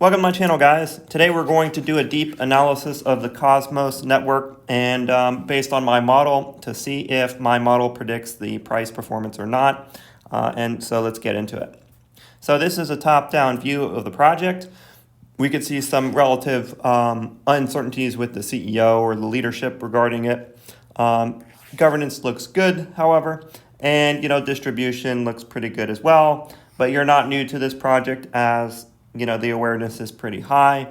Welcome to my channel, guys. Today we're going to do a deep analysis of the Cosmos network and based on my model to see if my model predicts the price performance or not. And so let's get into it. So this is a top-down view of the project. We could see some relative uncertainties with the CEO or the leadership regarding it. Governance looks good, however, and distribution looks pretty good as well. But you're not new to this project, as the awareness is pretty high,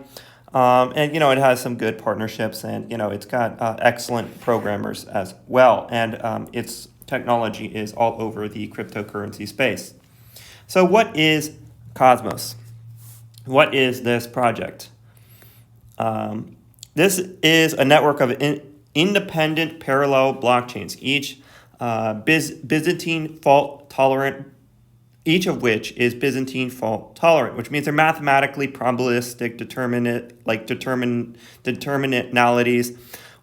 and it has some good partnerships, and it's got excellent programmers as well, and its technology is all over the cryptocurrency space. So what is Cosmos? What is this project? This is a network of independent parallel blockchains, each Byzantine fault tolerant. Each of which is Byzantine fault tolerant, which means they're mathematically probabilistic determinalities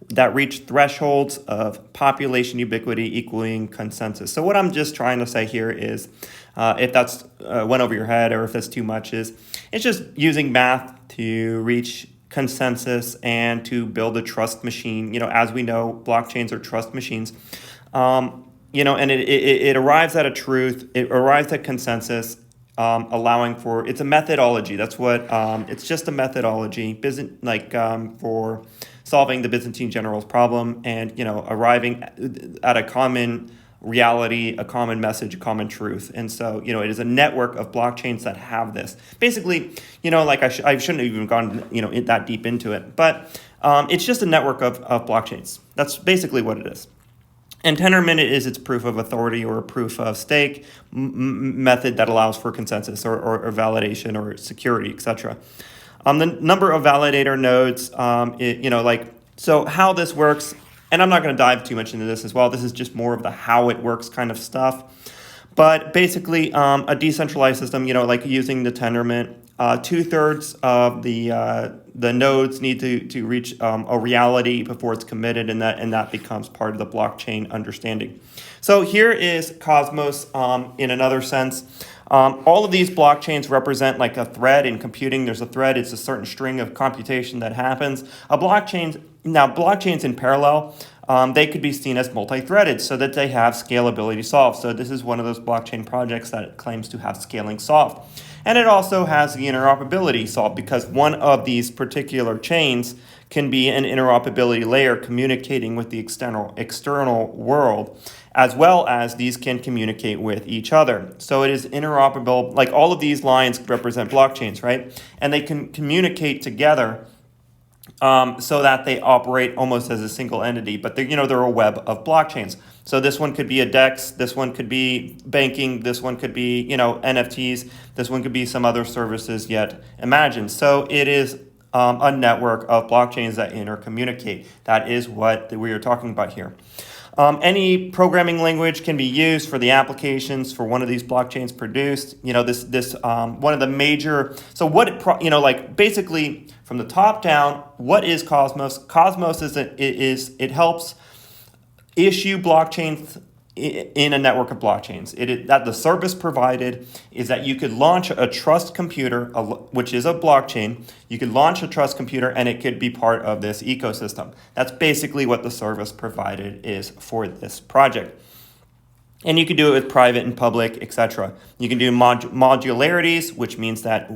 that reach thresholds of population ubiquity equaling consensus. So what I'm just trying to say here is, if that's went over your head or if that's too much, is it's just using math to reach consensus and to build a trust machine. As we know, blockchains are trust machines. And it arrives at a truth, it arrives at consensus, allowing for, it's a methodology. That's what, it's just a methodology, for solving the Byzantine general's problem and, arriving at a common reality, a common message, a common truth. And so, it is a network of blockchains that have this. Basically, I shouldn't have even gone, that deep into it, but it's just a network of blockchains. That's basically what it is. And Tendermint is its proof of authority or proof of stake method that allows for consensus or validation or security, etc. The number of validator nodes, so how this works, and I'm not going to dive too much into this as well. This is just more of the how it works kind of stuff. But basically, a decentralized system, like using the Tendermint, 2/3 of the nodes need to reach a reality before it's committed, and that becomes part of the blockchain understanding. So here is Cosmos in another sense. All of these blockchains represent like a thread in computing. There's a thread, it's a certain string of computation that happens. Blockchains in parallel, they could be seen as multi-threaded so that they have scalability solved. So this is one of those blockchain projects that claims to have scaling solved. And it also has the interoperability solved because one of these particular chains can be an interoperability layer communicating with the external world, as well as these can communicate with each other. So it is interoperable, like all of these lines represent blockchains, right? And they can communicate together so that they operate almost as a single entity, but they're a web of blockchains. So this one could be a DEX, this one could be banking, this one could be NFTs, this one could be some other services yet imagined. So it is a network of blockchains that intercommunicate. That is what we are talking about here. Any programming language can be used for the applications for one of these blockchains produced. One of the major, so what it basically from the top down, what is Cosmos? Cosmos it helps issue blockchains in a network of blockchains. That the service provided is that you could launch a trust computer, which is a blockchain. You could launch a trust computer and it could be part of this ecosystem. That's basically what the service provided is for this project. And you can do it with private and public, etc. You can do modularities, which means that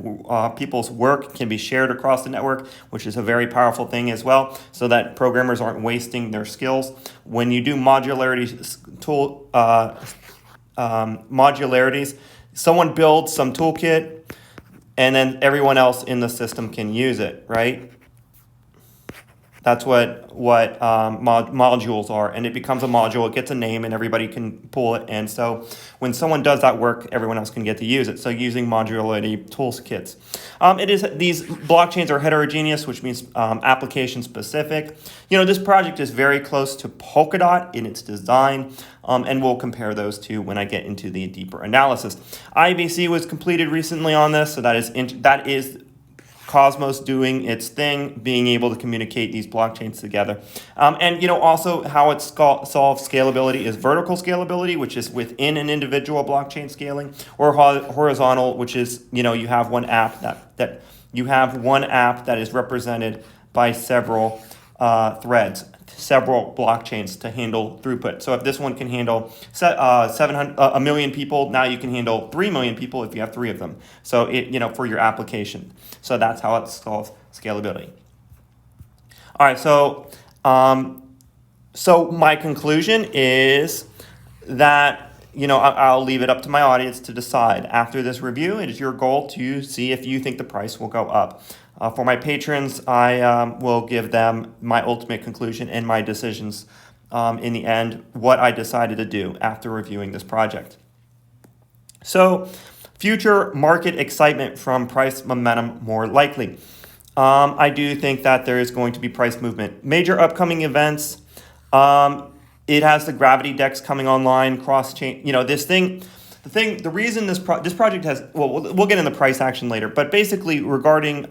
people's work can be shared across the network, which is a very powerful thing as well, so that programmers aren't wasting their skills. When you do modularities, someone builds some toolkit, and then everyone else in the system can use it, right? That's what modules are, and it becomes a module. It gets a name, and everybody can pull it. And so when someone does that work, everyone else can get to use it. So using modularity toolkits. These blockchains are heterogeneous, which means application specific. This project is very close to Polkadot in its design, and we'll compare those two when I get into the deeper analysis. IBC was completed recently on this, so that is Cosmos doing its thing, being able to communicate these blockchains together. And also how it solves scalability is vertical scalability, which is within an individual blockchain scaling, or horizontal, which is, you have one app that you have one app that is represented by several threads, several blockchains to handle throughput. So if this one can handle 1 million people, now you can handle 3 million people if you have 3 of them. So for your application. So that's how it solves scalability. All right. So my conclusion is that I'll leave it up to my audience to decide. After this review, it is your goal to see if you think the price will go up. For my patrons, I will give them my ultimate conclusion and my decisions in the end, what I decided to do after reviewing this project. So, future market excitement from price momentum more likely. I do think that there is going to be price movement. Major upcoming events. It has the gravity DEX coming online, cross-chain. The reason this project has, we'll get in the price action later, but basically regarding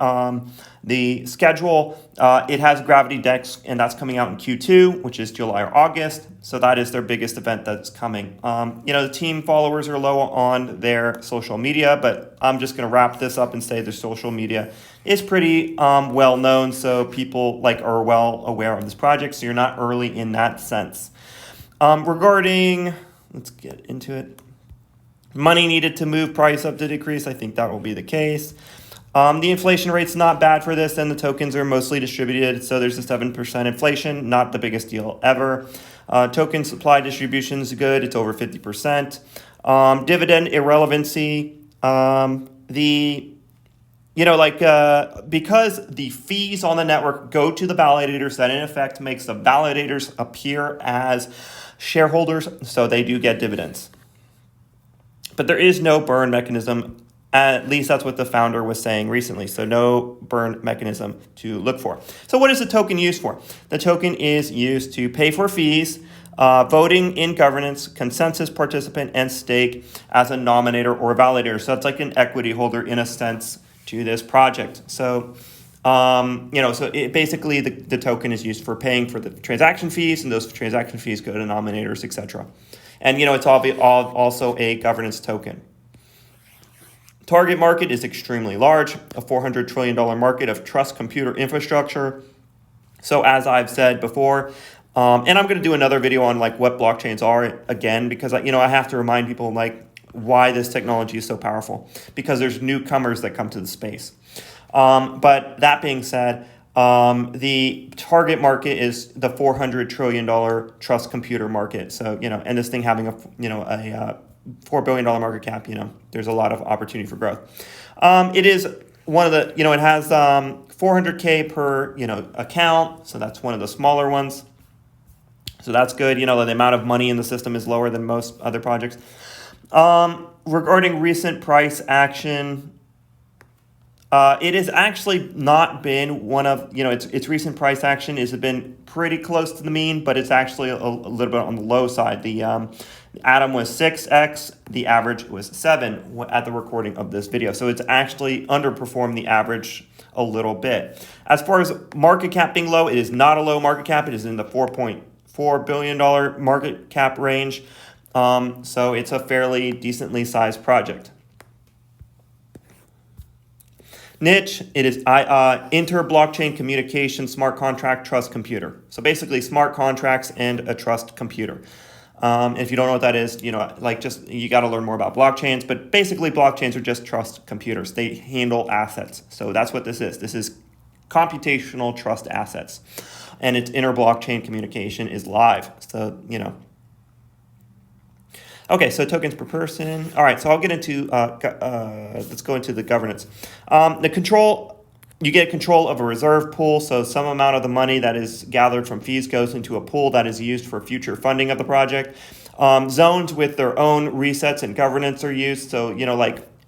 the schedule, it has gravity DEX, and that's coming out in Q2, which is July or August. So that is their biggest event that's coming. The team followers are low on their social media, but I'm just going to wrap this up and say their social media is pretty well known, so people are well aware of this project. So you're not early in that sense. Regarding, let's get into it. Money needed to move price up to decrease. I think that will be the case. The inflation rate's not bad for this, and the tokens are mostly distributed. So there's a 7% inflation, not the biggest deal ever. Token supply distribution is good. It's over 50%. Dividend irrelevancy. Because the fees on the network go to the validators, that in effect makes the validators appear as shareholders, so they do get dividends. But there is no burn mechanism, at least that's what the founder was saying recently, so no burn mechanism to look for. So what is the token used for? The token is used to pay for fees, voting in governance, consensus participant, and stake as a nominator or validator. So it's like an equity holder in a sense to this project. So basically the token is used for paying for the transaction fees, and those transaction fees go to nominators, etc. And it's also a governance token. Target market is extremely large, a $400 trillion market of trust computer infrastructure. So as I've said before, and I'm going to do another video on what blockchains are again, because I have to remind people why this technology is so powerful, because there's newcomers that come to the space. But that being said, the target market is the $400 trillion trust computer market. So, and this thing having a $4 billion market cap, there's a lot of opportunity for growth. It is one of the, it has 400K per, account. So that's one of the smaller ones. So that's good. The amount of money in the system is lower than most other projects. Regarding recent price action, it has actually not been one of, its recent price action has been pretty close to the mean, but it's actually a little bit on the low side. The Atom was 6x, the average was 7 at the recording of this video. So it's actually underperformed the average a little bit. As far as market cap being low, it is not a low market cap. It is in the $4.4 billion market cap range. So it's a fairly decently sized project. Niche, it is inter-blockchain communication smart contract trust computer. So basically smart contracts and a trust computer. If you don't know what that is, you got to learn more about blockchains, but basically blockchains are just trust computers. They handle assets. So that's what this is. This is computational trust assets, and its inter-blockchain communication is live. So, Okay, so tokens per person. All right, so I'll get into, let's go into the governance. The control, you get control of a reserve pool. So some amount of the money that is gathered from fees goes into a pool that is used for future funding of the project. Zones with their own resets and governance are used. So,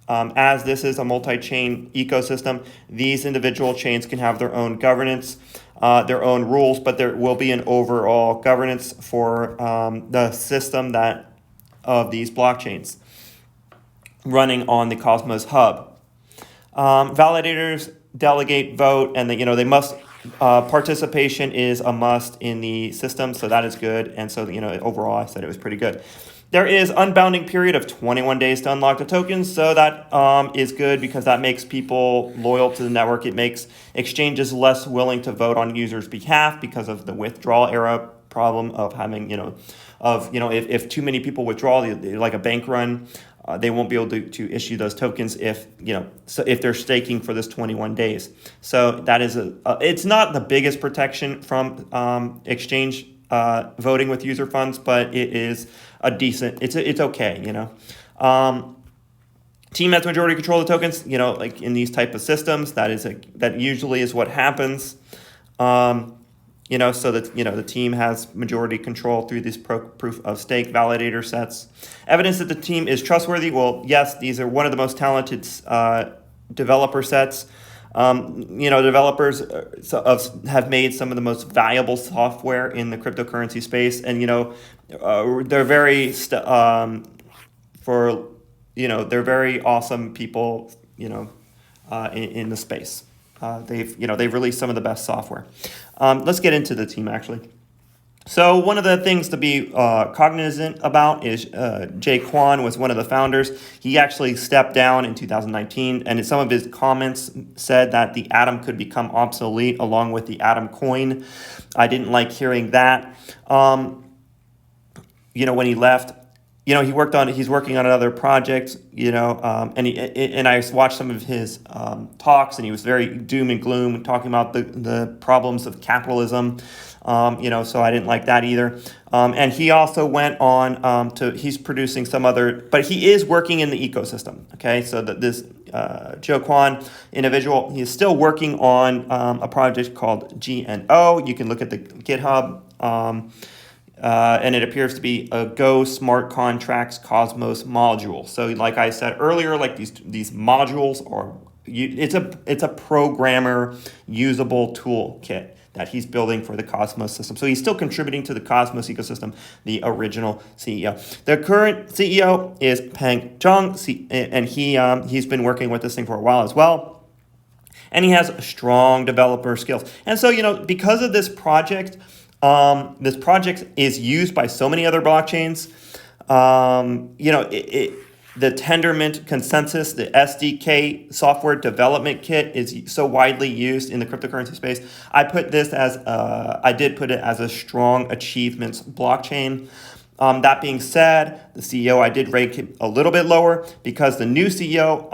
as this is a multi-chain ecosystem, these individual chains can have their own governance, their own rules, but there will be an overall governance for the system of these blockchains running on the Cosmos hub. Validators delegate, vote, and they must. Participation is a must in the system, so that is good. And so overall, I said it was pretty good. There is unbounding period of 21 days to unlock the tokens, so that is good because that makes people loyal to the network. It makes exchanges less willing to vote on users' behalf because of the withdrawal era problem of having, if too many people withdraw, like a bank run, they won't be able to issue those tokens if they're staking for this 21 days. So that is it's not the biggest protection from exchange voting with user funds, but it is a decent. It's okay. Team has majority control of the tokens. Like in these type of systems, that usually is what happens. So that the team has majority control through these proof of stake validator sets. Evidence that the team is trustworthy. Well, yes, these are one of the most talented developer sets. Developers have made some of the most valuable software in the cryptocurrency space, and they're very they're very awesome people. In the space. They've released some of the best software. Let's get into the team actually. So one of the things to be cognizant about is Jay Kwan was one of the founders. He actually stepped down in 2019, and in some of his comments said that the Atom could become obsolete along with the Atom coin. I didn't like hearing that. When he left, he's working on another project, and I watched some of his talks, and he was very doom and gloom, talking about the problems of capitalism, so I didn't like that either. And he also went on he's producing some other, but he is working in the ecosystem, okay? So this Joe Kwan individual, he is still working on a project called GNO. You can look at the GitHub. And it appears to be a Go Smart Contracts Cosmos module. So like I said earlier, like these modules it's a programmer usable toolkit that he's building for the Cosmos system. So he's still contributing to the Cosmos ecosystem, the original CEO. The current CEO is Peng Zhang, and he's been working with this thing for a while as well. And he has strong developer skills. And so, because of this project is used by so many other blockchains. The Tendermint consensus, the SDK software development kit is so widely used in the cryptocurrency space. I did put it as a strong achievements blockchain. That being said, the CEO, I did rank him a little bit lower because the new CEO,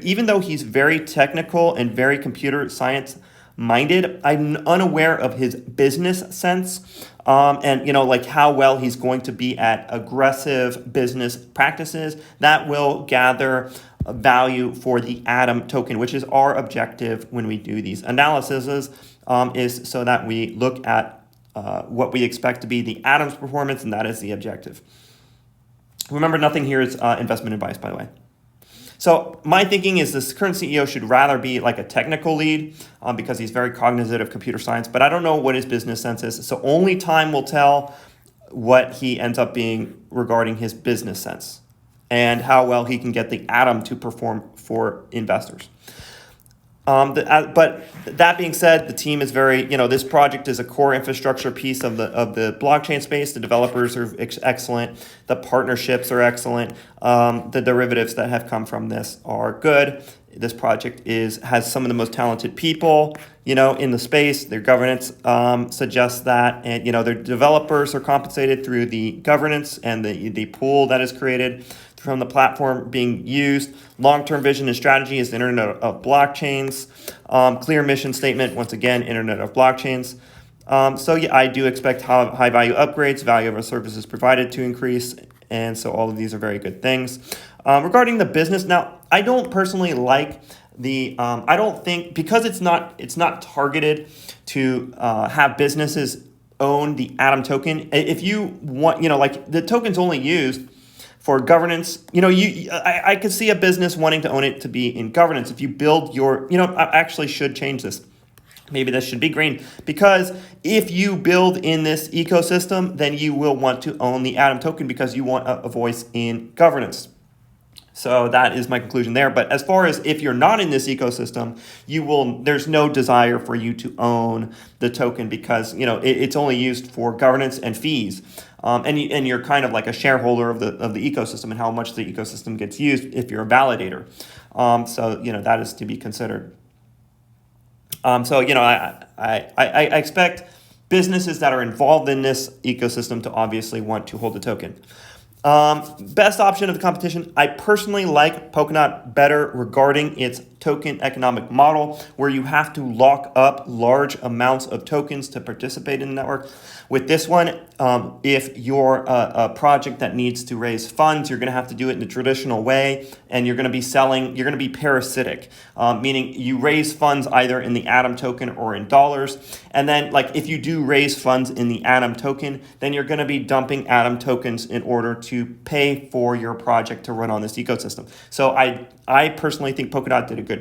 even though he's very technical and very computer science minded, I'm unaware of his business sense, and like how well he's going to be at aggressive business practices that will gather value for the Atom token, which is our objective when we do these analyses, is so that we look at what we expect to be the Atom's performance, and that is the objective. Remember, nothing here is investment advice, by the way. So my thinking is this current CEO should rather be like a technical lead because he's very cognizant of computer science, but I don't know what his business sense is. So only time will tell what he ends up being regarding his business sense and how well he can get the Atom to perform for investors. But that being said, the team is very, this project is a core infrastructure piece of the blockchain space. The developers are excellent. The partnerships are excellent. The derivatives that have come from this are good. This project has some of the most talented people, in the space. Their governance suggests that, and their developers are compensated through the governance and the pool that is created from the platform being used. Long-term vision and strategy is the Internet of Blockchains. Clear mission statement, once again, Internet of Blockchains. I do expect high-value upgrades, value of our services provided to increase, and so all of these are very good things. Regarding the business, now, I don't personally like I don't think, because it's not targeted to have businesses own the Atom token. If you want, the token's only used for governance. I could see a business wanting to own it to be in governance. If you build I actually should change this. Maybe this should be green, because if you build in this ecosystem, then you will want to own the Atom token because you want a voice in governance. So that is my conclusion there. But as far as if you're not in this ecosystem, there's no desire for you to own the token because it's only used for governance and fees. And you're kind of like a shareholder of the ecosystem and how much the ecosystem gets used if you're a validator. So that is to be considered. I expect businesses that are involved in this ecosystem to obviously want to hold the token. Best option of the competition, I personally like Polkadot better regarding its token economic model, where you have to lock up large amounts of tokens to participate in the network. With this one, if you're a project that needs to raise funds, you're going to have to do it in the traditional way, and you're going to be parasitic, meaning you raise funds either in the Atom token or in dollars. And then, like, if you do raise funds in the Atom token, then you're going to be dumping Atom tokens in order to pay for your project to run on this ecosystem. So I personally think Polkadot did a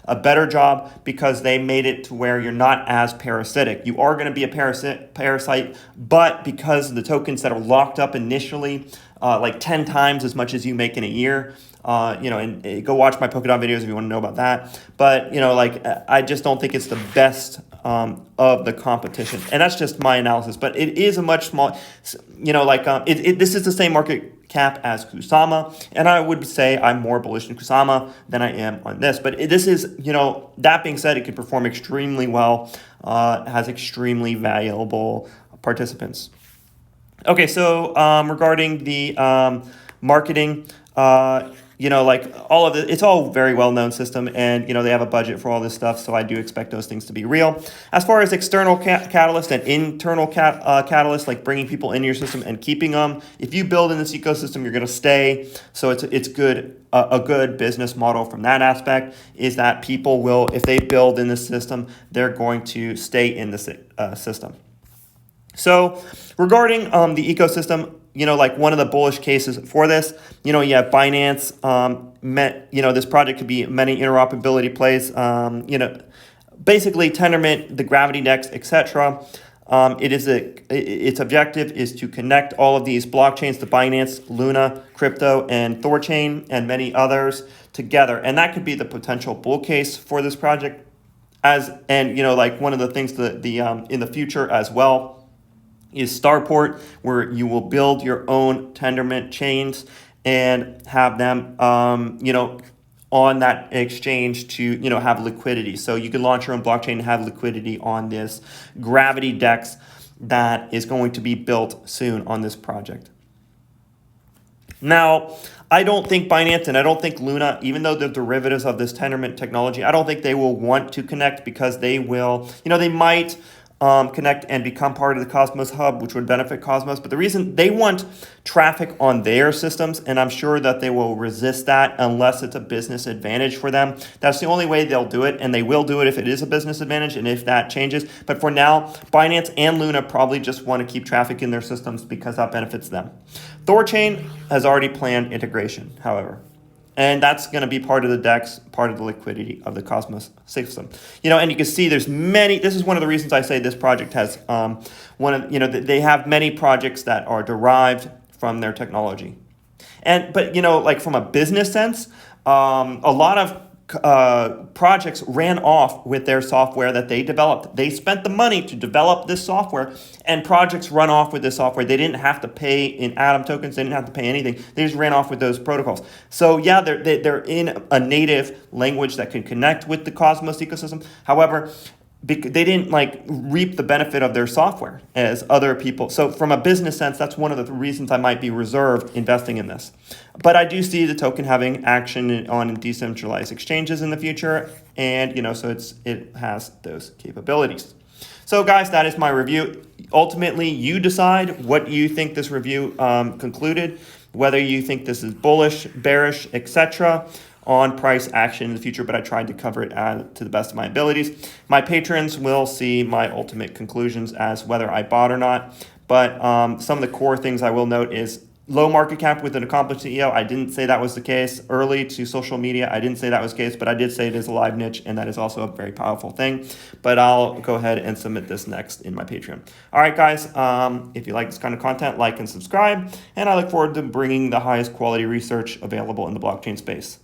a better job, because they made it to where you're not as parasitic. You are going to be a parasite, but because the tokens that are locked up initially, like 10 times as much as you make in a year, and go watch my Polkadot videos if you want to know about that. But, I just don't think it's the best of the competition. And that's just my analysis. But it is a much small, this is the same market cap as Kusama. And I would say I'm more bullish in Kusama than I am on this. But this is, that being said, it can perform extremely well, has extremely valuable participants. Okay, so regarding the marketing, all of it, it's all very well-known system, and they have a budget for all this stuff, so I do expect those things to be real. As far as external catalyst and internal catalyst, like bringing people into your system and keeping them, if you build in this ecosystem, you're going to stay. So it's good. A good business model from that aspect is that people will, if they build in this system, they're going to stay in the system. So regarding the ecosystem, one of the bullish cases for this, you have Binance, this project could be many interoperability plays, basically Tendermint, the Gravity Dex, etc. Its objective is to connect all of these blockchains to Binance, Luna, Crypto, and Thorchain, and many others together. And that could be the potential bull case for this project. One of the things in the future as well is Starport, where you will build your own Tendermint chains and have them, on that exchange to, have liquidity. So you can launch your own blockchain and have liquidity on this Gravity Dex that is going to be built soon on this project. Now, I don't think Binance and I don't think Luna, even though they're derivatives of this Tendermint technology, I don't think they will want to connect, because they will, they might connect and become part of the Cosmos hub, which would benefit Cosmos. But the reason they want traffic on their systems, and I'm sure that they will resist that unless it's a business advantage for them. That's the only way they'll do it, and they will do it if it is a business advantage and if that changes. But for now, Binance and Luna probably just want to keep traffic in their systems because that benefits them. Thorchain has already planned integration, however. And that's going to be part of the DEX, part of the liquidity of the Cosmos system. And you can see there's many, this is one of the reasons I say this project has they have many projects that are derived from their technology. But from a business sense, a lot of projects ran off with their software that they developed. They spent the money to develop this software, and projects run off with this software. They didn't have to pay in Atom tokens. They didn't have to pay anything. They just ran off with those protocols. So yeah, they're in a native language that can connect with the Cosmos ecosystem. However, they didn't reap the benefit of their software as other people. So from a business sense, that's one of the reasons I might be reserved investing in this. But I do see the token having action on decentralized exchanges in the future, and so it has those capabilities. So guys, that is my review. Ultimately, you decide what you think this review concluded, whether you think this is bullish, bearish, etc. on price action in the future, but I tried to cover it to the best of my abilities. My patrons will see my ultimate conclusions as whether I bought or not, but some of the core things I will note is low market cap with an accomplished CEO, I didn't say that was the case. Early to social media, I didn't say that was the case, but I did say it is a live niche, and that is also a very powerful thing. But I'll go ahead and submit this next in my Patreon. All right, guys, if you like this kind of content, like and subscribe, and I look forward to bringing the highest quality research available in the blockchain space.